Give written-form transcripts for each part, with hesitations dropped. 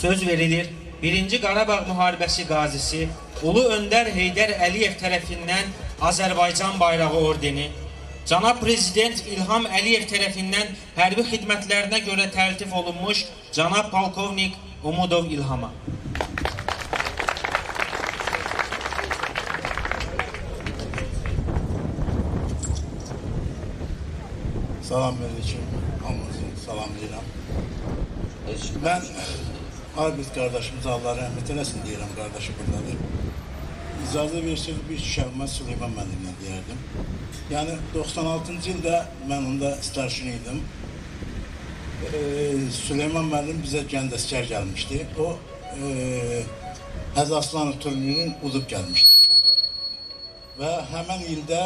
söz verilir. 1. Qarabağ Müharibəsi qazisi Ulu Öndər Heydər Əliyev tərəfindən Azərbaycan bayrağı ordeni, Cənab Prezident İlham Əliyev tərəfindən hərbi xidmətlərinə görə təltif olunmuş Cənab Polkovnik Umudov İlhama. Salamünaleyküm, hamınızı salamlayıram. Ben Arbit kardeşimiz Allah rahmet eylesin deyirəm, kardeşi buradadır. İcazə verseniz bir kəlmə Süleyman müəllimlə deyərdim. Yani 96-cı ildə mən onda starşin idim. Süleyman müəllim bizə Gəndəskər gəlmişdi. O Əzaslanı turnirinin udub gəlmişdi. Və həmən ildə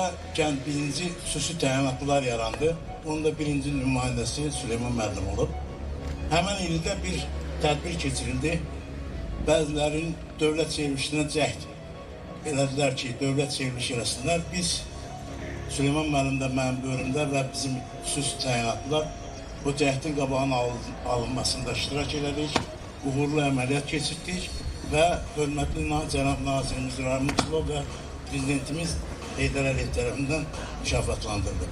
birinci xüsusi təyinatlılar yarandı. Onun da birinci nümayəndəsi Süleyman müəllim olub. Həmən ildə bir tədbir keçirildi. Bəzilərin dövlət çevrilişinə cəhd elədilər ki, dövlət çevriliş eləsinlər. Biz Süleyman müəllim də mənim bölümdə və bizim xüsusi təyinatlılar bu cəhdin qabağının alınmasında iştirak elədik. Uğurlu əməliyyat keçirdik və hörmətli cənab nazirimiz Rahim Mutlov və prezidentimiz Heydər Əliyev tərəfindən mükafatlandırdı.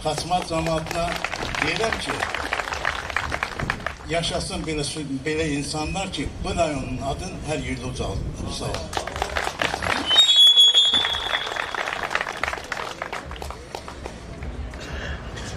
Xaçmaz cəmaatına deyirəm ki, yaşasın belə insanlar ki, bu rayonun adını hər yerdə ucaldır. Sağ olun.